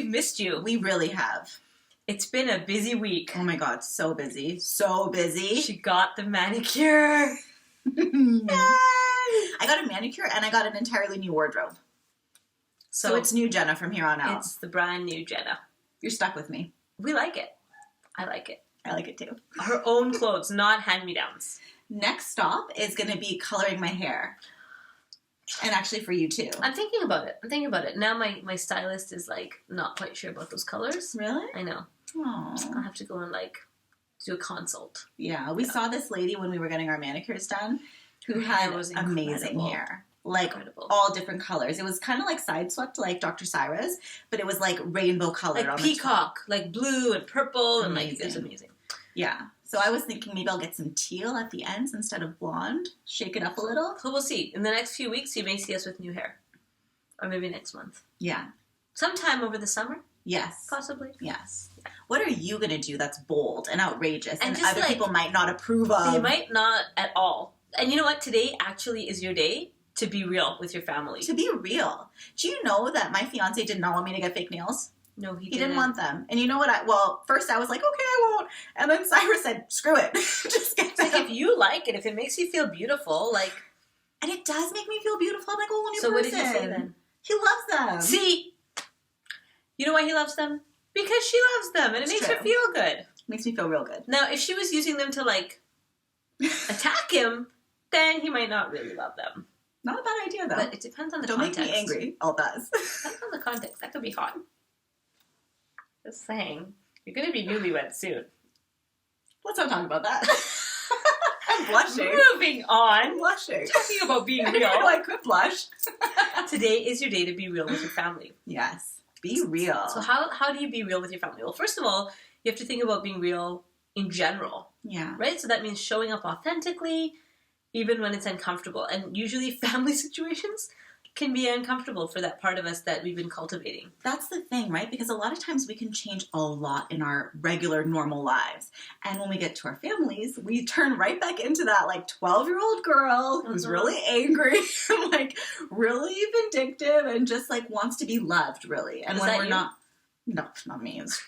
missed you. We really have. It's been a busy week. Oh my God, so busy. So busy. She got the manicure. Yay! I got a manicure and I got an entirely new wardrobe. So it's new Jena from here on out. It's the brand new Jena. You're stuck with me. We like it. I like it. I like it too. Her own clothes, not hand-me-downs. Next stop is going to be coloring my hair. And actually for you too. I'm thinking about it. Now my stylist is like not quite sure about those colors. Really? I know. Aww. I'll have to go and like do a consult. Yeah, we saw this lady when we were getting our manicures done who had amazing hair. Like all different colors. It was kind of like side swept like Dr. Saira's, but it was like rainbow colored. Like peacock, like blue and purple, and like it was amazing. Yeah. So I was thinking maybe I'll get some teal at the ends instead of blonde. Shake it up a little. So we'll see. In the next few weeks, you may see us with new hair. Or maybe next month. Yeah. Sometime over the summer? Yes. Possibly? Yes. What are you going to do that's bold and outrageous and other like, people might not approve of? They might not at all. And you know what? Today actually is your day to be real with your family. To be real. Do you know that my fiancé did not want me to get fake nails? No, he didn't want them. And you know what? First I was like, okay, I won't. And then Saira said, screw it. Just get them. Like, if you like it, if it makes you feel beautiful, like... And it does make me feel beautiful. I'm like, oh, new person. So what did you say then? He loves them. See? You know why he loves them? Because she loves them, and it makes her feel good. Makes me feel real good. Now, if she was using them to, like, attack him, then he might not really love them. Not a bad idea, though. But it depends on the context. Don't make me angry. All does. Depends on the context. That could be hot. Just saying. You're going to be newlywed soon. Let's not talk about that. I'm blushing. Moving on. I'm blushing. Talking about being real. I could blush. Today is your day to be real with your family. Yes. Be real. So how do you be real with your family? Well, first of all, you have to think about being real in general. Yeah. Right? So that means showing up authentically, even when it's uncomfortable. And usually family situations can be uncomfortable for that part of us that we've been cultivating. That's the thing, right? Because a lot of times we can change a lot in our regular, normal lives. And when we get to our families, we turn right back into that, like, 12-year-old girl who's really angry, like, really vindictive, and just, like, wants to be loved, really. And when we're not... No, not me. It's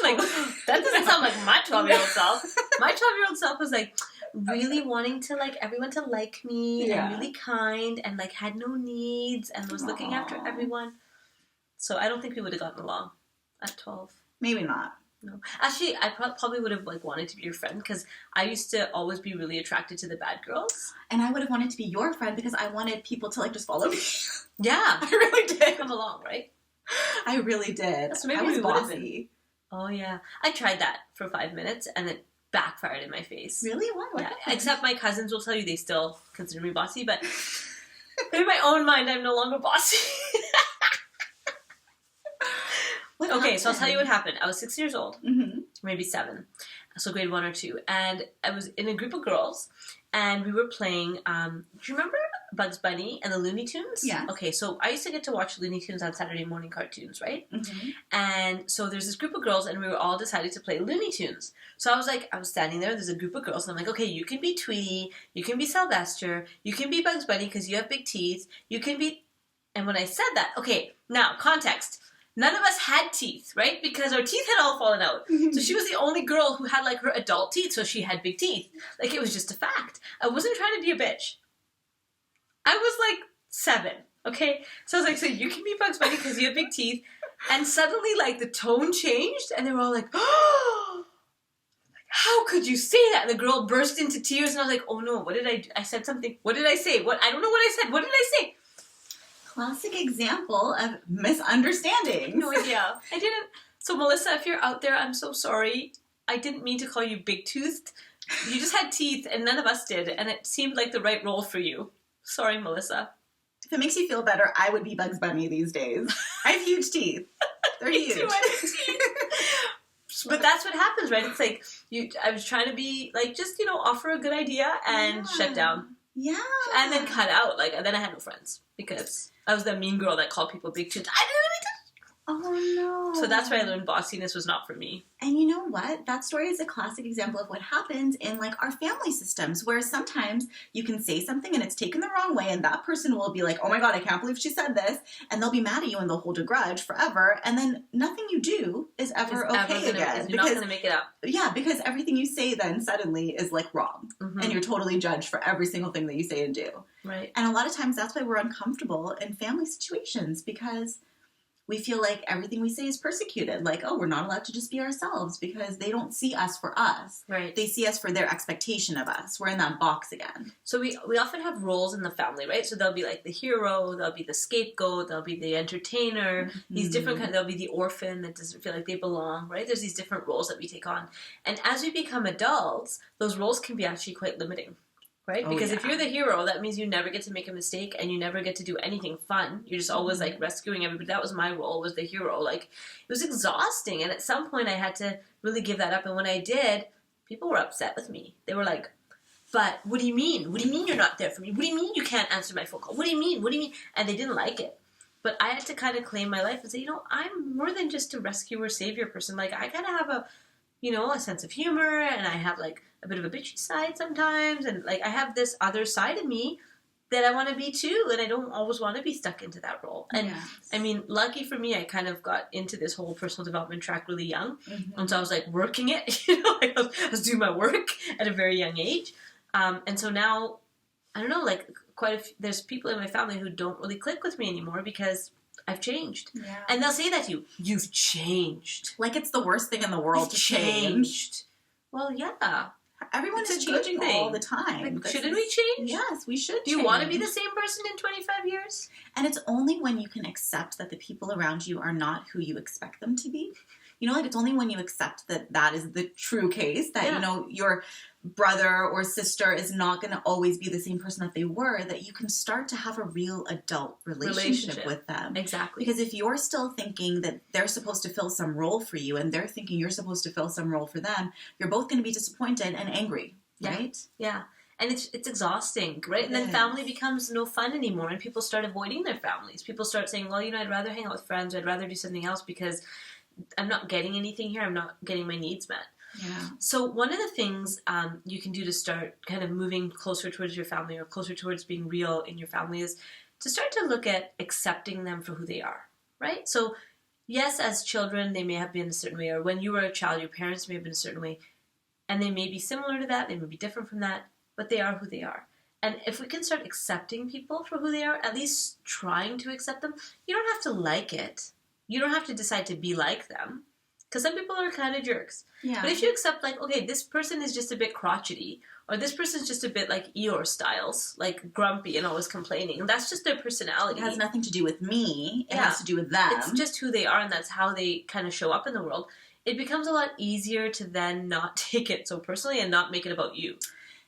like, that doesn't sound like my 12-year-old self. My 12-year-old self was, like, really wanting to, like, everyone to like me and really kind and, like, had no needs and was looking after everyone. So I don't think we would have gotten along at 12. Maybe not. No. Actually, I probably would have, like, wanted to be your friend because I used to always be really attracted to the bad girls. And I would have wanted to be your friend because I wanted people to, like, just follow me. Yeah. I really did. Come along, right? I really did. So maybe I was we would have been. bossy. Oh, yeah. I tried that for 5 minutes and it backfired in my face. Really? Why? Yeah. Except my cousins will tell you they still consider me bossy, but in my own mind, I'm no longer bossy. Okay, so I'll tell you what happened. I was 6 years old, maybe 7, so grade 1 or 2, and I was in a group of girls, and we were playing, do you remember Bugs Bunny and the Looney Tunes? Yeah. Okay, so I used to get to watch Looney Tunes on Saturday morning cartoons, right? Mm-hmm. And so there's this group of girls, and we were all decided to play Looney Tunes. So I was standing there, there's a group of girls, and I'm like, okay, you can be Tweety, you can be Sylvester, you can be Bugs Bunny because you have big teeth, you can be... And when I said that, okay, now, context. None of us had teeth, right? Because our teeth had all fallen out. So she was the only girl who had, like, her adult teeth, so she had big teeth. Like, it was just a fact. I wasn't trying to be a bitch. I was, like, 7, okay? So I was like, so you can be Bugs Bunny because you have big teeth. And suddenly, like, the tone changed, and they were all like, oh, how could you say that? And the girl burst into tears, and I was like, oh, no, what did I said something. What did I say? I don't know what I said. What did I say? Classic example of misunderstanding. No idea. I didn't. So, Melissa, if you're out there, I'm so sorry. I didn't mean to call you big-toothed. You just had teeth, and none of us did, and it seemed like the right role for you. Sorry, Melissa. If it makes you feel better, I would be Bugs Bunny these days. I have huge teeth. They're huge. Too many teeth. But that's what happens, right? It's like, I was trying to be, like, just, offer a good idea and shut down. Yeah. And then cut out. Like, and then I had no friends because I was the mean girl that called people big toothed. I Oh, no. So that's where I learned bossiness was not for me. And you know what? That story is a classic example of what happens in like our family systems, where sometimes you can say something and it's taken the wrong way, and that person will be like, oh my God, I can't believe she said this. And they'll be mad at you and they'll hold a grudge forever. And then nothing you do is ever okay again. You're not going to make it up. Yeah, because everything you say then suddenly is like wrong. Mm-hmm. And you're totally judged for every single thing that you say and do. Right. And a lot of times that's why we're uncomfortable in family situations, because we feel like everything we say is persecuted. Like, oh, we're not allowed to just be ourselves because they don't see us for us. Right. They see us for their expectation of us. We're in that box again. So we often have roles in the family, right? So there'll be like the hero, there'll be the scapegoat, there'll be the entertainer, these different kinds, there'll be the orphan that doesn't feel like they belong, right? There's these different roles that we take on. And as we become adults, those roles can be actually quite limiting. Right? Because if you're the hero, that means you never get to make a mistake and you never get to do anything fun. You're just always like rescuing everybody. That was my role, was the hero. Like, it was exhausting. And at some point I had to really give that up. And when I did, people were upset with me. They were like, but what do you mean? What do you mean you're not there for me? What do you mean you can't answer my phone call? What do you mean? What do you mean? And they didn't like it. But I had to kind of claim my life and say, you know, I'm more than just a rescuer, savior person. Like, I kind of have a sense of humor, and I have like a bit of a bitchy side sometimes, and like I have this other side of me that I want to be too, and I don't always want to be stuck into that role. And I mean, lucky for me, I kind of got into this whole personal development track really young, and so I was like working it, like I was doing my work at a very young age, and so now, I don't know, like there's people in my family who don't really click with me anymore because I've changed. Yeah. And they'll say that to you. You've changed. Like it's the worst thing in the world to change. Well, yeah. Everyone is changing all the time. Like, shouldn't we change? Yes, we should. Do you want to be the same person in 25 years? And it's only when you can accept that the people around you are not who you expect them to be. You know, like it's only when you accept that that is the true case, that, you know, your brother or sister is not going to always be the same person that they were, that you can start to have a real adult relationship with them. Exactly. Because if you're still thinking that they're supposed to fill some role for you and they're thinking you're supposed to fill some role for them, you're both going to be disappointed and angry, right? Yeah. And it's exhausting, right? And then family becomes no fun anymore, and people start avoiding their families. People start saying, well, you know, I'd rather hang out with friends, I'd rather do something else because I'm not getting anything here, I'm not getting my needs met. Yeah. So one of the things you can do to start kind of moving closer towards your family or closer towards being real in your family is to start to look at accepting them for who they are, right? So yes, as children, they may have been a certain way, or when you were a child, your parents may have been a certain way, and they may be similar to that, they may be different from that, but they are who they are. And if we can start accepting people for who they are, at least trying to accept them, you don't have to like it. You don't have to decide to be like them. Because some people are kind of jerks. Yeah. But if you accept, like, okay, this person is just a bit crotchety, or this person's just a bit like Eeyore Styles, like grumpy and always complaining, and that's just their personality. It has nothing to do with me. It has to do with them. It's just who they are, and that's how they kind of show up in the world. It becomes a lot easier to then not take it so personally and not make it about you.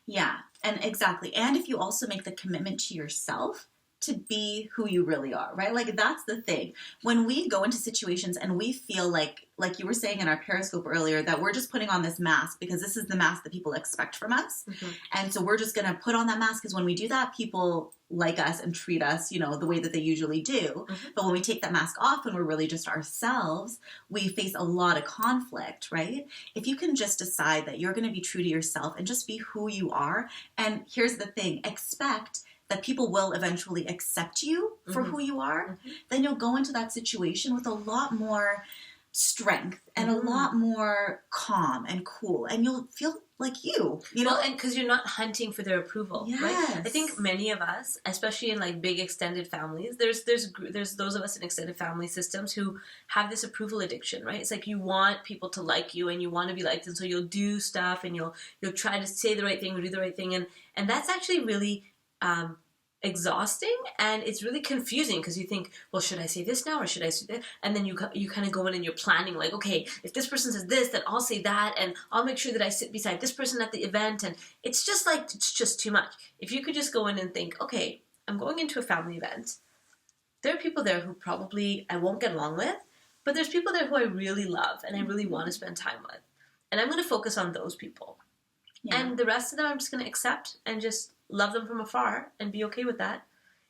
Yeah, and exactly. And if you also make the commitment to yourself to be who you really are, right? Like, that's the thing. When we go into situations and we feel like you were saying in our Periscope earlier, that we're just putting on this mask because this is the mask that people expect from us. Mm-hmm. And so we're just going to put on that mask because when we do that, people like us and treat us, you know, the way that they usually do. Mm-hmm. But when we take that mask off and we're really just ourselves, we face a lot of conflict, right? If you can just decide that you're going to be true to yourself and just be who you are. And here's the thing, expect that people will eventually accept you for who you are, then you'll go into that situation with a lot more strength and a lot more calm and cool, and you'll feel like you know? Well, and because you're not hunting for their approval, right? I think many of us, especially in like big extended families, there's those of us in extended family systems who have this approval addiction, right? It's like you want people to like you and you want to be liked, and so you'll do stuff and you'll try to say the right thing or do the right thing, and that's actually really exhausting, and it's really confusing because you think, well, should I say this now or should I say that? And then you kind of go in and you're planning, like, okay, if this person says this, then I'll say that, and I'll make sure that I sit beside this person at the event, and it's just too much. If you could just go in and think, okay, I'm going into a family event. There are people there who probably I won't get along with, but there's people there who I really love and I really want to spend time with, and I'm going to focus on those people. Yeah. And the rest of them I'm just going to accept and just love them from afar and be okay with that.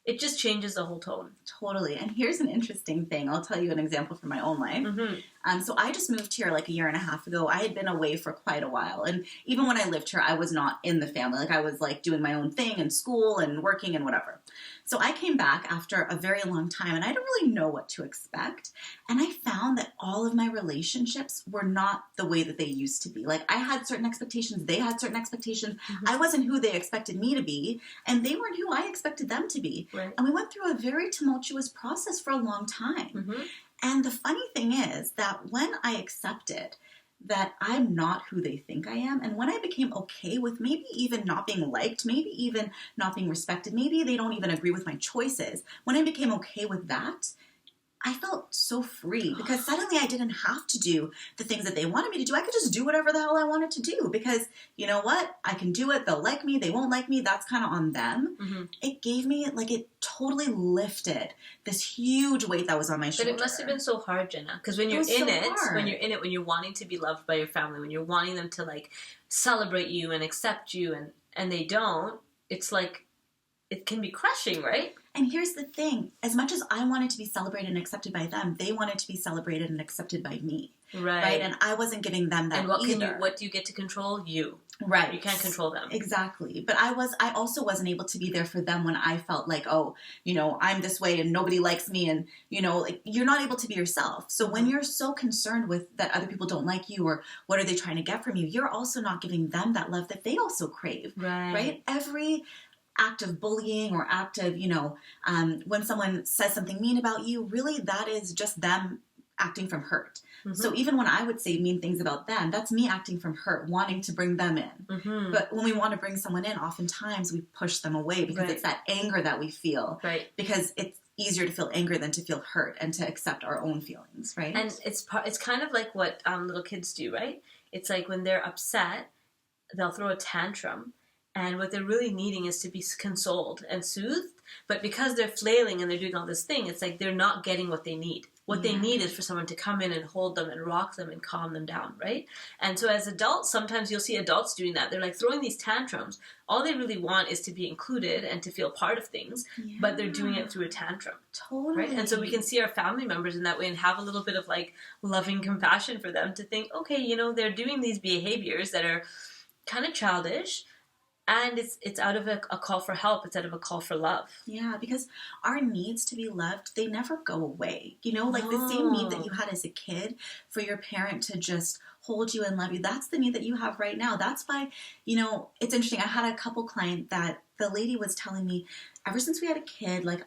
it just changes the whole tone. Totally. And here's an interesting thing. I'll tell you an example from my own life. So I just moved here like a year and a half ago. I had been away for quite a while. And even when I lived here, I was not in the family. Like I was like doing my own thing in school and working and whatever. So I came back after a very long time and I didn't really know what to expect. And I found that all of my relationships were not the way that they used to be. Like I had certain expectations. They had certain expectations. I wasn't who they expected me to be. And they weren't who I expected them to be. Right. And we went through a very tumultuous process for a long time. And the funny thing is that when I accepted that I'm not who they think I am, and when I became okay with maybe even not being liked, maybe even not being respected, maybe they don't even agree with my choices, when I became okay with that, I felt so free because suddenly I didn't have to do the things that they wanted me to do. I could just do whatever the hell I wanted to do because you know what? I can do it. They'll like me. They won't like me. That's kind of on them. It gave me, like, it totally lifted this huge weight that was on my shoulder. But it must have been so hard, Jenna, because when you're when you're wanting to be loved by your family, when you're wanting them to like celebrate you and accept you and they don't, it's like, it can be crushing, right? And here's the thing. As much as I wanted to be celebrated and accepted by them, they wanted to be celebrated and accepted by me. Right? And I wasn't giving them that either. What do you get to control? You. Right. You can't control them. Exactly. But I also wasn't able to be there for them when I felt like, oh, you know, I'm this way and nobody likes me and, you know, like, you're not able to be yourself. So when you're so concerned with that other people don't like you or what are they trying to get from you, you're also not giving them that love that they also crave. Right? Every act of bullying or act of, you know, when someone says something mean about you, really that is just them acting from hurt. So even when I would say mean things about them, that's me acting from hurt, wanting to bring them in. But when we want to bring someone in, oftentimes we push them away because it's that anger that we feel. Because it's easier to feel anger than to feel hurt and to accept our own feelings, right? And it's kind of like what little kids do, right? It's like when they're upset, they'll throw a tantrum. And what they're really needing is to be consoled and soothed. But because they're flailing and they're doing all this thing, it's like they're not getting what they need. What they need is for someone to come in and hold them and rock them and calm them down, right? And so as adults, sometimes you'll see adults doing that. They're like throwing these tantrums. All they really want is to be included and to feel part of things, but they're doing it through a tantrum. Right? And so we can see our family members in that way and have a little bit of like loving compassion for them to think, okay, you know, they're doing these behaviors that are kind of childish, and it's out of a call for help. It's out of a call for love. Yeah, because our needs to be loved, they never go away. You know, like the same need that you had as a kid for your parent to just hold you and love you, that's the need that you have right now. That's why, you know, it's interesting. I had a couple client that the lady was telling me, ever since we had a kid, like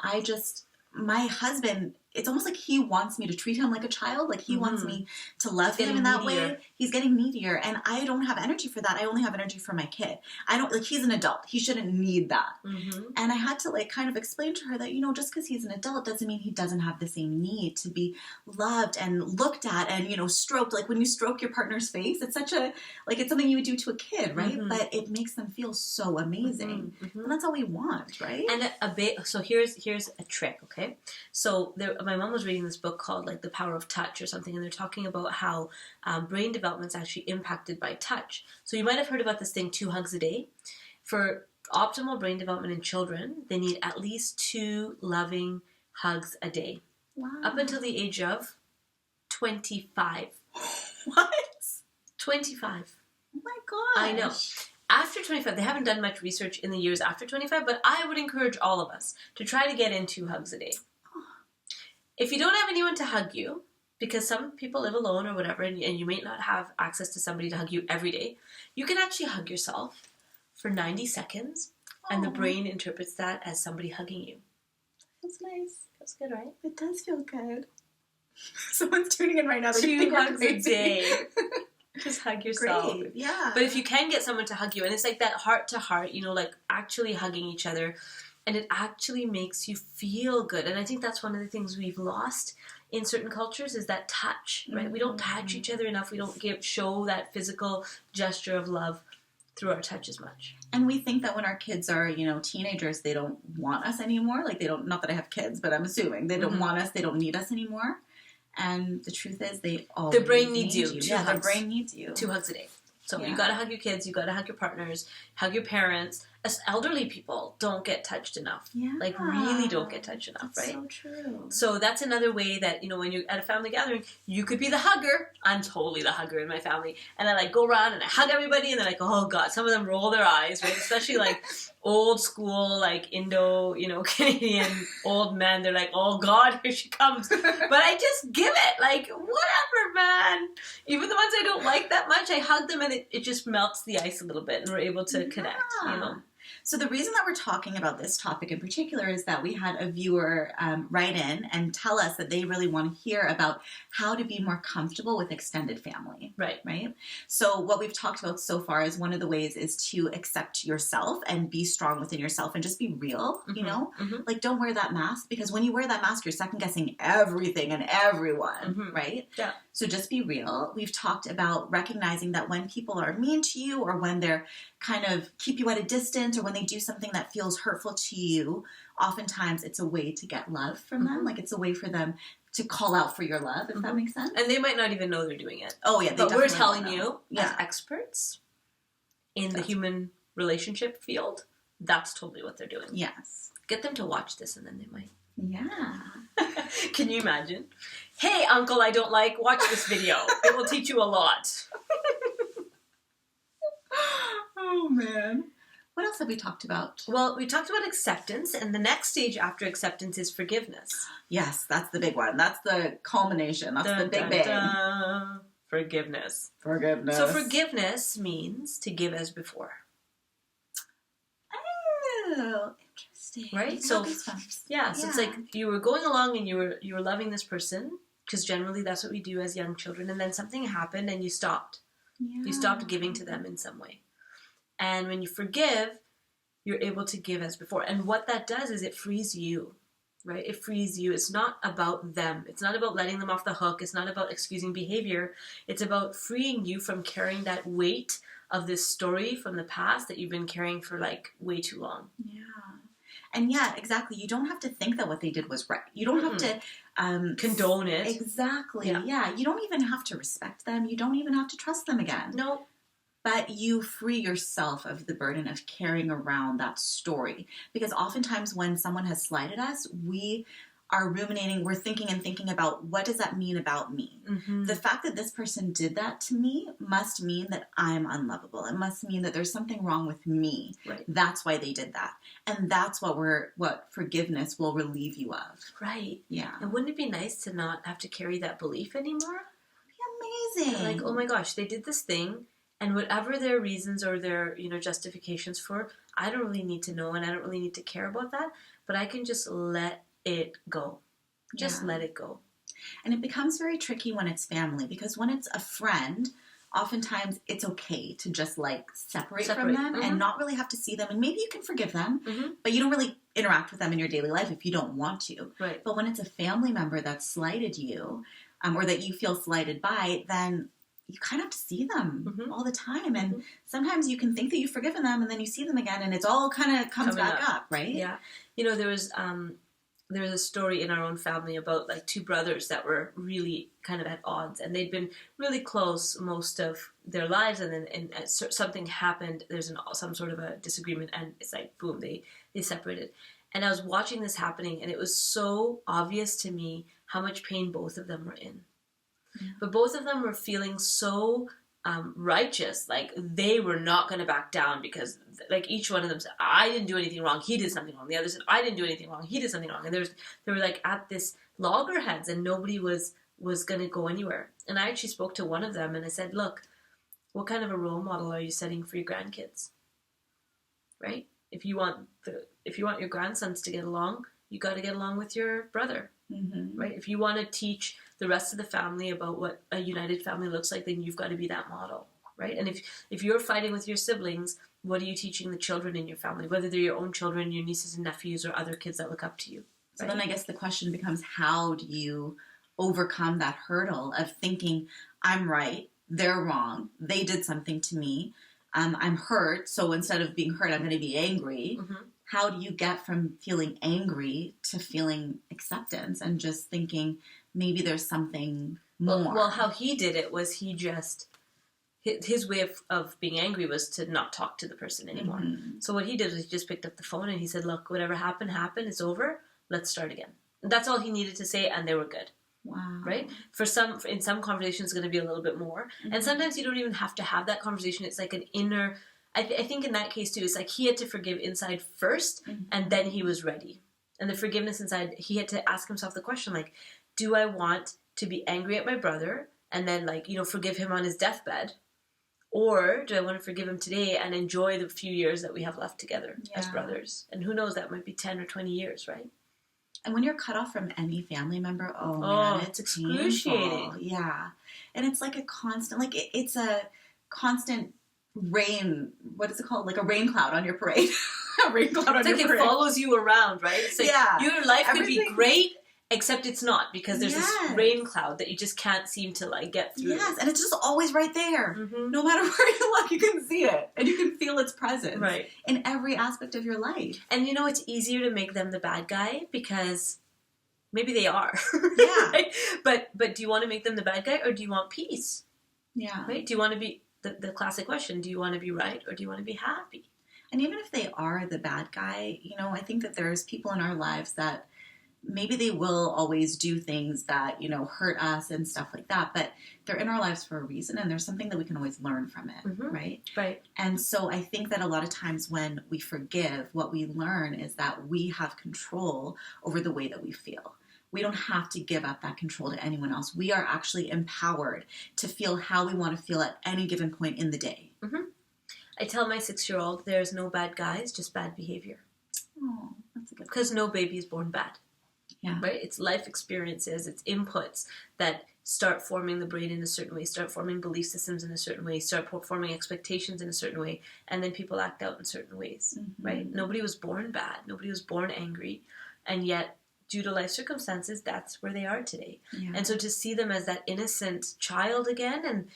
my husband, it's almost like he wants me to treat him like a child. Like he wants me to love him in that way. He's getting needier. And I don't have energy for that. I only have energy for my kid. I don't, like, he's an adult. He shouldn't need that. And I had to like kind of explain to her that, you know, just because he's an adult doesn't mean he doesn't have the same need to be loved and looked at and, you know, stroked. Like when you stroke your partner's face, it's such a, like, it's something you would do to a kid, right? But it makes them feel so amazing. And that's all we want, right? And so here's a trick, okay? So my mom was reading this book called like The Power of Touch or something, and they're talking about how brain development is actually impacted by touch. So you might have heard about this thing, 2 hugs a day. For optimal brain development in children, they need at least 2 loving hugs a day. Wow. Up until the age of 25. What? 25. Oh my gosh. I know. After 25, they haven't done much research in the years after 25, but I would encourage all of us to try to get in 2 hugs a day. If you don't have anyone to hug you, because some people live alone or whatever, and you may not have access to somebody to hug you every day, you can actually hug yourself for 90 seconds, and the brain interprets that as somebody hugging you. That's nice. Feels good, right? It does feel good. Someone's tuning in right now. 2 hugs a day. Just hug yourself. Great. Yeah. But if you can get someone to hug you, and it's like that heart to heart, you know, like actually hugging each other, and it actually makes you feel good. And I think that's one of the things we've lost in certain cultures is that touch, right? We don't touch each other enough. We don't show that physical gesture of love through our touch as much. And we think that when our kids are, you know, teenagers, they don't want us anymore. Like they don't, not that I have kids, but I'm assuming they don't want us. They don't need us anymore. And the truth is they all the brain needs you. Yeah, the brain needs you. 2 hugs a day. So Yeah. you got to hug your kids, you got to hug your partners, hug your parents, Us elderly people don't get touched enough. Yeah. Like, really don't get touched enough, That's right? so true. So that's another way that, when you're at a family gathering, you could be the hugger. I'm totally the hugger in my family. And I, go around and I hug everybody, and they're like, oh, God. Some of them roll their eyes, right? Especially, old school, Indo, Canadian old men. They're like, oh, God, here she comes. But I just give it. Whatever, man. Even the ones I don't like that much, I hug them, and it just melts the ice a little bit, and we're able to connect, So the reason that we're talking about this topic in particular is that we had a viewer write in and tell us that they really want to hear about how to be more comfortable with extended family. Right. Right? So what we've talked about so far is one of the ways is to accept yourself and be strong within yourself and just be real, Mm-hmm. Don't wear that mask, because when you wear that mask, you're second guessing everything and everyone, right? Yeah. So just be real. We've talked about recognizing that when people are mean to you, or when they're kind of keep you at a distance, or when they do something that feels hurtful to you, oftentimes it's a way to get love from them. It's a way for them to call out for your love, if that makes sense. And they might not even know they're doing it. Oh, yeah. But we're telling you, as experts in the human relationship field, that's totally what they're doing. Yes. Get them to watch this, and then they might. Yeah. Can you imagine? Hey, uncle I don't like, watch this video. It will teach you a lot. Oh, man. What else have we talked about? Well, we talked about acceptance, and the next stage after acceptance is forgiveness. Yes, that's the big one. That's the culmination. That's the big bang. Forgiveness. Forgiveness. So forgiveness means to give as before. Oh, interesting. Right? So yeah, so it's like you were going along and you were loving this person, because generally that's what we do as young children, and then something happened and you stopped. Yeah. You stopped giving to them in some way. And when you forgive, you're able to give as before. And what that does is it frees you, right? It frees you. It's not about them. It's not about letting them off the hook. It's not about excusing behavior. It's about freeing you from carrying that weight of this story from the past that you've been carrying for way too long. Yeah. And yeah, exactly. You don't have to think that what they did was right. You don't have to condone it. Exactly. Yeah. You don't even have to respect them. You don't even have to trust them again. No. But you free yourself of the burden of carrying around that story. Because oftentimes when someone has slighted us, we are ruminating, we're thinking about, what does that mean about me? Mm-hmm. The fact that this person did that to me must mean that I'm unlovable. It must mean that there's something wrong with me. Right. That's why they did that. And that's what forgiveness will relieve you of. Right. Yeah. And wouldn't it be nice to not have to carry that belief anymore? It'd be amazing. Like, oh my gosh, they did this thing, and whatever their reasons or their, justifications for, I don't really need to know, and I don't really need to care about that, but I can just let it go. Just let it go. And it becomes very tricky when it's family, because when it's a friend, oftentimes it's okay to just separate from them and not really have to see them. And maybe you can forgive them, but you don't really interact with them in your daily life if you don't want to. Right. But when it's a family member that slighted you, or that you feel slighted by, then you kind of have to see them all the time. And sometimes you can think that you've forgiven them, and then you see them again, and it's all kind of comes back up, right? Yeah. There was a story in our own family about two brothers that were really kind of at odds, and they'd been really close most of their lives, and then something happened. There's some sort of a disagreement, and it's boom, they separated. And I was watching this happening, and it was so obvious to me how much pain both of them were in. Yeah. But both of them were feeling so righteous, they were not going to back down, because each one of them said, I didn't do anything wrong, he did something wrong. The other said, I didn't do anything wrong, he did something wrong. And they were at this loggerheads, and nobody was going to go anywhere. And I actually spoke to one of them, and I said, look, what kind of a role model are you setting for your grandkids? Right? If you want your grandsons to get along, you got to get along with your brother. Right? If you want to teach the rest of the family about what a united family looks like, then you've got to be that model, right? And if you're fighting with your siblings, what are you teaching the children in your family, whether they're your own children, your nieces and nephews, or other kids that look up to you? Right? So then I guess the question becomes, how do you overcome that hurdle of thinking, I'm right, they're wrong, they did something to me, I'm hurt, so instead of being hurt, I'm going to be angry. How do you get from feeling angry to feeling acceptance and just thinking maybe there's something more? Well, how he did it was he just his way of being angry was to not talk to the person anymore. Mm-hmm. So what he did was he just picked up the phone and he said, look, whatever happened, it's over. Let's start again. And that's all he needed to say, and they were good. Wow. Right? In some conversations, it's going to be a little bit more. Mm-hmm. And sometimes you don't even have to have that conversation. It's like an inner... I think in that case, too, it's like he had to forgive inside first, Mm-hmm. and then he was ready. And the forgiveness inside, he had to ask himself the question, like, do I want to be angry at my brother and then, like, forgive him on his deathbed? Or do I want to forgive him today and enjoy the few years that we have left together as brothers? And who knows, that might be 10 or 20 years, right? And when you're cut off from any family member, man, it's excruciating. Painful. Yeah. And it's like a constant, like it's a constant rain, what is it called? Like a rain cloud on your parade. A rain cloud on your parade. It follows you around, right? It's like your life could be great, except it's not, because there's this rain cloud that you just can't seem to like get through. Yes, and it's just always right there. Mm-hmm. No matter where you look, you can see it. And you can feel its presence. Right. In every aspect of your life. And it's easier to make them the bad guy because maybe they are. Yeah. Right? But do you want to make them the bad guy, or do you want peace? Yeah. Right? Do you want to be, the classic question, do you want to be right or do you want to be happy? And even if they are the bad guy, I think that there's people in our lives that maybe they will always do things that, hurt us and stuff like that, but they're in our lives for a reason, and there's something that we can always learn from it, right? Right. And so I think that a lot of times when we forgive, what we learn is that we have control over the way that we feel. We don't have to give up that control to anyone else. We are actually empowered to feel how we want to feel at any given point in the day. Mm-hmm. I tell my 6-year-old, there's no bad guys, just bad behavior. Oh, that's a good point. Because no baby is born bad. Yeah. Right? It's life experiences, it's inputs that start forming the brain in a certain way, start forming belief systems in a certain way, start forming expectations in a certain way, and then people act out in certain ways, right? Nobody was born bad. Nobody was born angry. And yet, due to life circumstances, that's where they are today. Yeah. And so to see them as that innocent child again, and,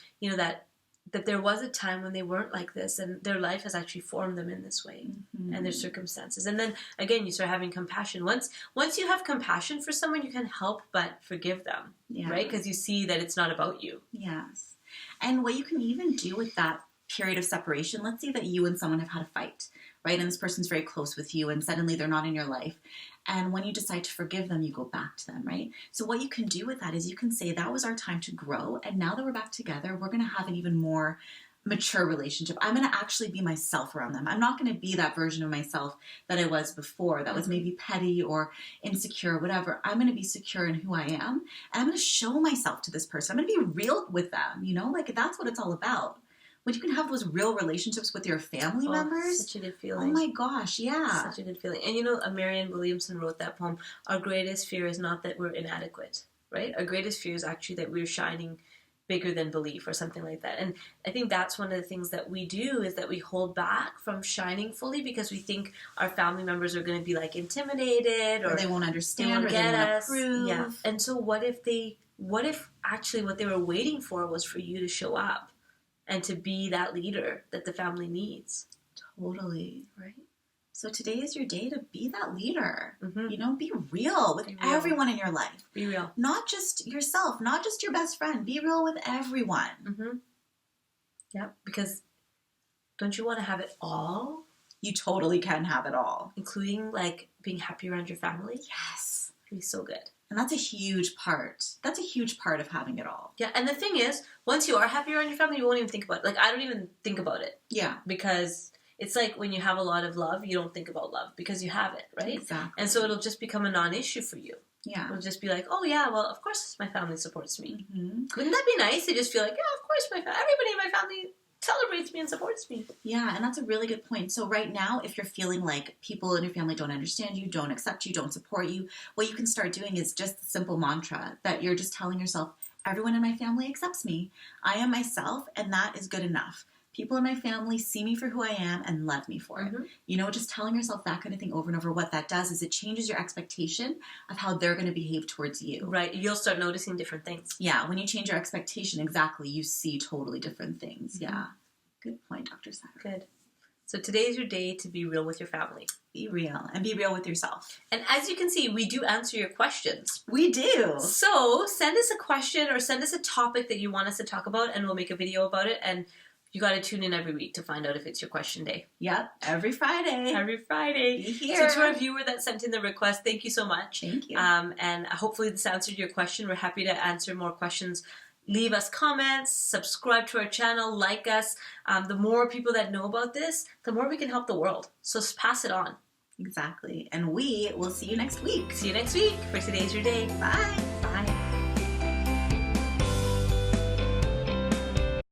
that there was a time when they weren't like this, and their life has actually formed them in this way, and their circumstances. And then, again, you start having compassion. Once you have compassion for someone, you can help but forgive them, right? Because you see that it's not about you. Yes. And what you can even do with that period of separation, let's say that you and someone have had a fight, right? And this person's very close with you, and suddenly they're not in your life. And when you decide to forgive them, you go back to them, right? So what you can do with that is you can say, that was our time to grow, and now that we're back together, we're going to have an even more mature relationship. I'm going to actually be myself around them. I'm not going to be that version of myself that I was before, that was maybe petty or insecure or whatever. I'm going to be secure in who I am, and I'm going to show myself to this person. I'm going to be real with them, like that's what it's all about. When you can have those real relationships with your family members. Such a good feeling. Oh my gosh, yeah. Such a good feeling. And Marianne Williamson wrote that poem, our greatest fear is not that we're inadequate, right? Our greatest fear is actually that we're shining bigger than belief or something like that. And I think that's one of the things that we do, is that we hold back from shining fully because we think our family members are going to be like intimidated, or they won't understand, they won't get us. Approve. Yeah. And so what if actually what they were waiting for was for you to show up and to be that leader that the family needs? Totally. Right? So today is your day to be that leader. Mm-hmm. Be real with everyone in your life. Be real. Not just yourself, not just your best friend. Be real with everyone. Mm-hmm. Yeah, because don't you want to have it all? You totally can have it all. Including, like, being happy around your family? Yes. It'd be so good. And that's a huge part. That's a huge part of having it all. Yeah, and the thing is, once you are happy around your family, you won't even think about it. Like, I don't even think about it. Yeah. Because it's like when you have a lot of love, you don't think about love because you have it, right? Exactly. And so it'll just become a non-issue for you. Yeah. It'll just be like, oh yeah, well, of course my family supports me. Mm-hmm. Wouldn't that be nice? They just feel like, yeah, of course everybody in my family celebrates me and supports me. Yeah, and that's a really good point. So right now, if you're feeling like people in your family don't understand you, don't accept you, don't support you, what you can start doing is just the simple mantra that you're just telling yourself, everyone in my family accepts me. I am myself, and that is good enough. People in my family see me for who I am and love me for it. Just telling yourself that kind of thing over and over, what that does is it changes your expectation of how they're going to behave towards you. Right. You'll start noticing different things. Yeah. When you change your expectation, exactly, you see totally different things. Yeah. Good point, Dr. Saira. Good. So today's your day to be real with your family. Be real and be real with yourself. And as you can see, we do answer your questions. We do. So send us a question or send us a topic that you want us to talk about and we'll make a video about it. And you got to tune in every week to find out if it's your question day. Yep, every Friday. Every Friday. Be here. So to our viewer that sent in the request, thank you so much. Thank you. And hopefully this answered your question. We're happy to answer more questions. Leave us comments, subscribe to our channel, like us. The more people that know about this, the more we can help the world. So pass it on. Exactly. And we will see you next week. See you next week for Today's Your Day. Bye.